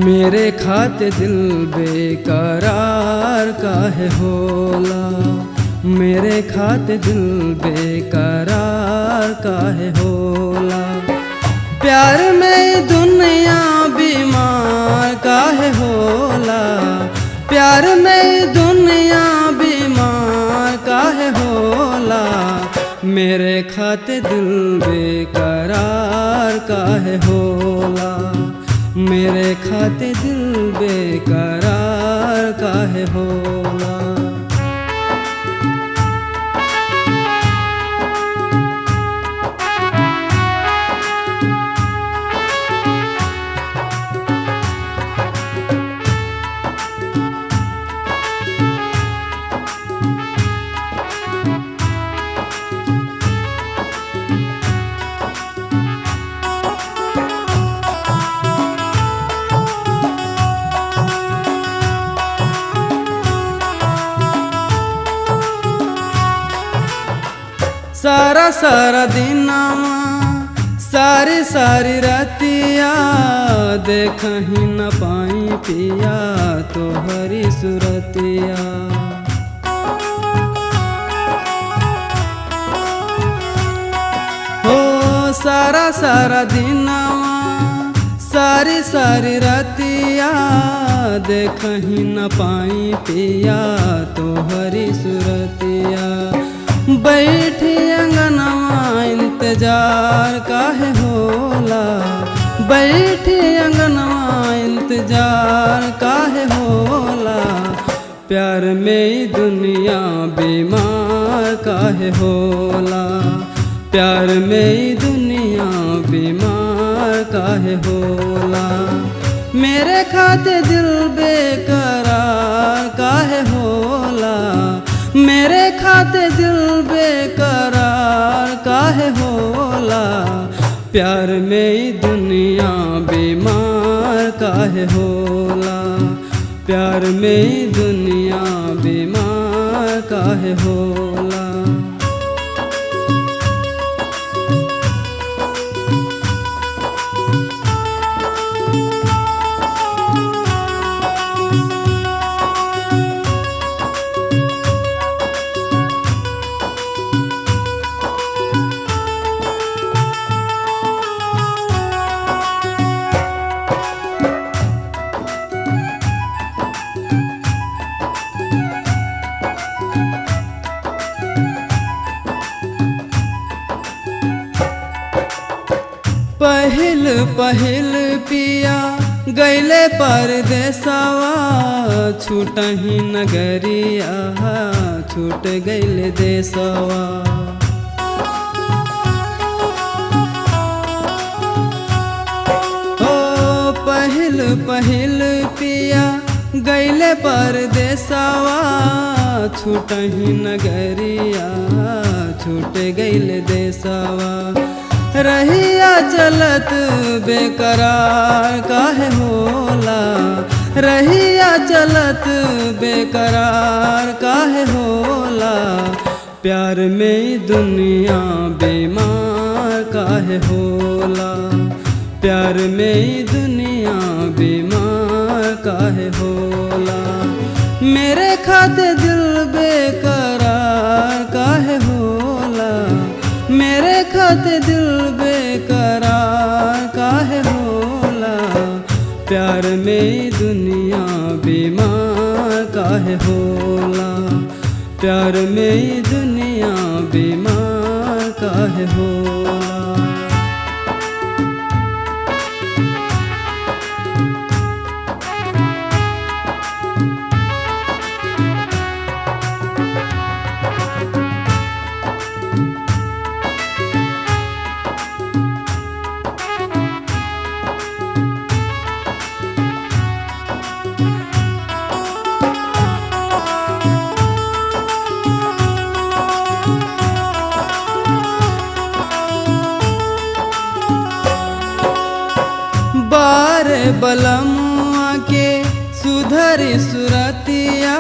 मेरे खाते दिल बेकरार काहे होला, मेरे खाते दिल बेकरार काहे होला। प्यार में दुनिया बीमार काहे होला, प्यार में दुनिया बीमार काहे होला। मेरे खाते दिल बेकरार काहे होला, मेरे खाते दिल बेकरार काहे होला। सारा सारा दिनवा सारी सारी रातिया देखही न पाई पिया तोहरी सुरतिया। हो सारा सारा दिनवा सारी सारी रातिया देखही न पाई पिया तोहरी सुरतिया। बैठी अंगनवा इंतजार काहे होला, बैठी अंगनवा इंतजार काहे होला। प्यार में दुनिया बीमार काहे होला, प्यार में दुनिया बीमार काहे होला। मेरे खाते दिल बेकरार काहे होला, मेरे खाते दिल बेकरार काहे होला। प्यार में दुनिया बीमार काहे होला, प्यार में दुनिया बीमार काहे होला। पहिल पहिल पिया गैले परदेसवा छूटही नगरिया छूट गैले देसवा। हो पहिल पहिल पिया गैले परदेसवा छूटही नगरिया छूट गैले देसवा। रहिया चलत बेकरार काहे होला, रहिया चलत बेकरार काहे होला। प्यार में दुनिया बीमार काहे होला, प्यार में दुनिया बीमार काहे होला। मेरे खाते दिल बेकरार काहे होला, मेरे खाते दिल बेकरार काहे होला। प्यार में दुनिया बीमार काहे होला, प्यार में दुनिया बीमार काहे होला। बारे बलमुआ के सुधरी सुरतिया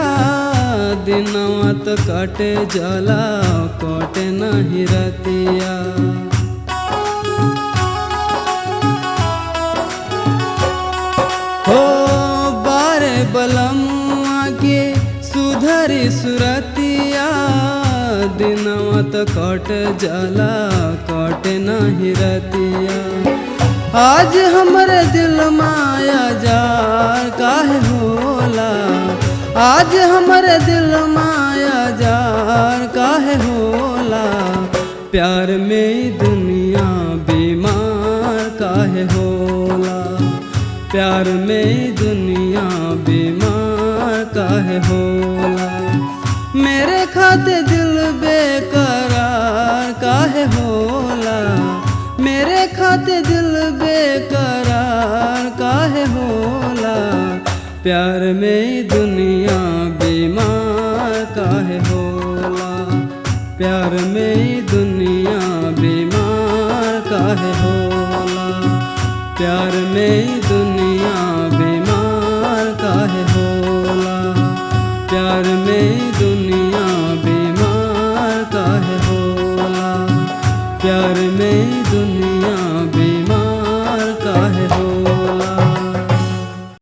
दिनवा तो कटे जला कटे नहीं रतिया। हो तोहरी सुरतिया दिनवा तो कट जाला कटे नाही रतिया। आज हमरे दिल माया जार काहे होला, आज हमरे दिल माया जार काहे होला, प्यार में दुनिया बीमार काहे होला, प्यार में दुनिया बीमार काहे होला। मेरे खाते दिल बेकरार काहे होला, मेरे खाते दिल बेकरार काहे होला, प्यार में दुनिया बीमार काहे होला, प्यार में दुनिया बीमार काहे होला, प्यार में दुनिया बीमार काहे होला, प्यार में दुनिया बीमार काहे होला, प्यार में दुनिया